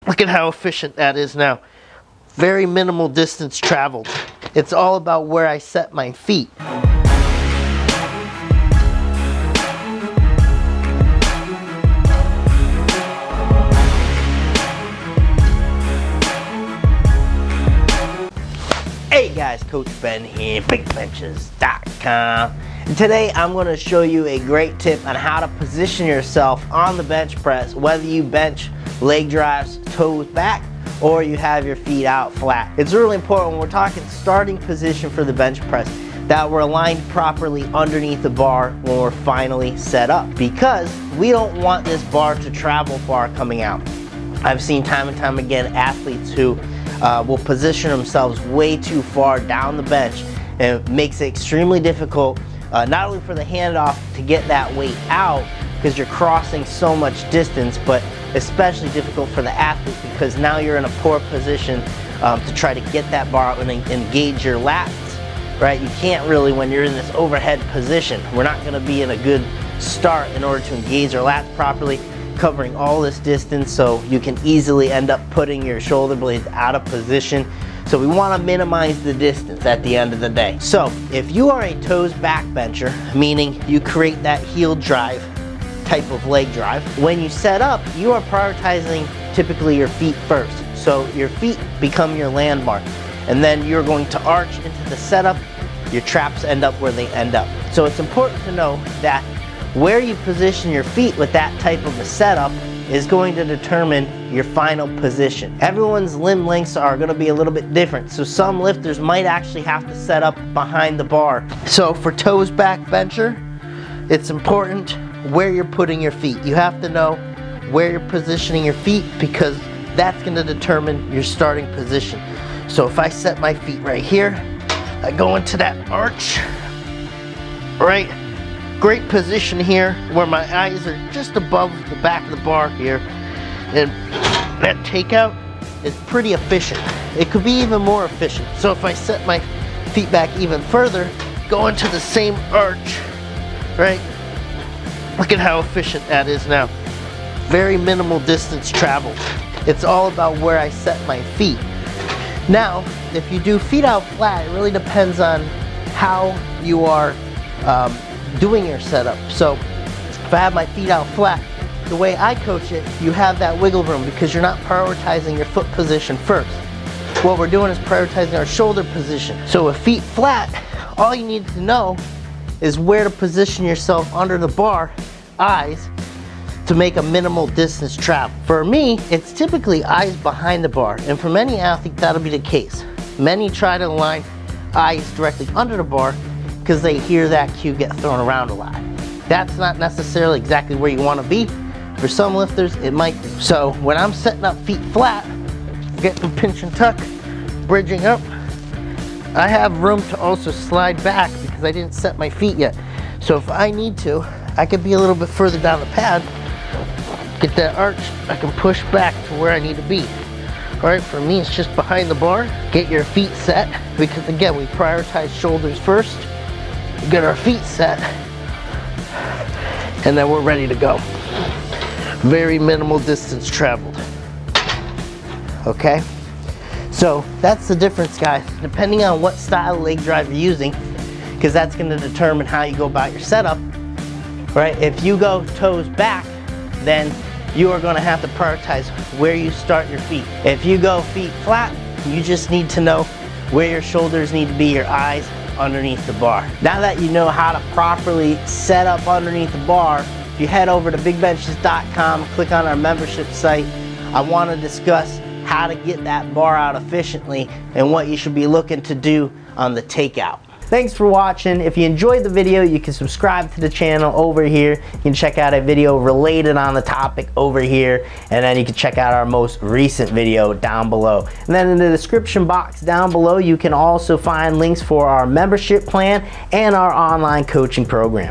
Look at how efficient that is now. Very minimal distance traveled. It's all about where I set my feet. Hey guys, Coach Ben here, BigBenches.com. And today I'm going to show you a great tip on how to position yourself on the bench press, whether you bench leg drives, toes back, or you have your feet out flat. It's really important when we're talking starting position for the bench press that we're aligned properly underneath the bar when we're finally set up, because we don't want this bar to travel far coming out. I've seen time and time again athletes who will position themselves way too far down the bench, and it makes it extremely difficult not only for the handoff to get that weight out because you're crossing so much distance, but especially difficult for the athlete because now you're in a poor position to try to get that bar out and engage your lats, right? You can't really when you're in this overhead position. We're not going to be in a good start in order to engage our lats properly, covering all this distance, so you can easily end up putting your shoulder blades out of position. So we want to minimize the distance at the end of the day. So if you are a toes back bencher, meaning you create that heel drive type of leg drive, when you set up, you are prioritizing typically your feet first. So your feet become your landmark, and then you're going to arch into the setup. Your traps end up where they end up. So it's important to know that where you position your feet with that type of a setup is going to determine your final position. Everyone's limb lengths are going to be a little bit different, so some lifters might actually have to set up behind the bar. So for toes back bencher, it's important where you're putting your feet. You have to know where you're positioning your feet because that's going to determine your starting position. So if I set my feet right here, I go into that arch, right? Great position here where my eyes are just above the back of the bar here, and that takeout is pretty efficient. It could be even more efficient. So if I set my feet back even further, go into the same arch, right? Look at how efficient that is now. Very minimal distance traveled. It's all about where I set my feet. Now, if you do feet out flat, it really depends on how you are doing your setup. So if I have my feet out flat, the way I coach it, you have that wiggle room because you're not prioritizing your foot position first. What we're doing is prioritizing our shoulder position. So with feet flat, all you need to know is where to position yourself under the bar, eyes, to make a minimal distance travel. For me, it's typically eyes behind the bar, and for many athletes that'll be the case. Many try to align eyes directly under the bar because they hear that cue get thrown around a lot. That's not necessarily exactly where you want to be. For some lifters, it might be. So when I'm setting up feet flat, getting pinch and tuck, bridging up, I have room to also slide back because I didn't set my feet yet. So if I need to, I could be a little bit further down the pad, get that arch, I can push back to where I need to be. All right, for me, it's just behind the bar. Get your feet set because again, we prioritize shoulders first. Get our feet set, and then we're ready to go. Very minimal distance traveled. Okay, so that's the difference, guys, depending on what style of leg drive you're using, because that's going to determine how you go about your setup. Right, if you go toes back, then you are going to have to prioritize where you start your feet. If you go feet flat, you just need to know where your shoulders need to be, your eyes underneath the bar. Now that you know how to properly set up underneath the bar, if you head over to BigBenches.com, click on our membership site, I want to discuss how to get that bar out efficiently and what you should be looking to do on the takeout. Thanks for watching. If you enjoyed the video, you can subscribe to the channel over here. You can check out a video related on the topic over here, and then you can check out our most recent video down below. And then in the description box down below, you can also find links for our membership plan and our online coaching program.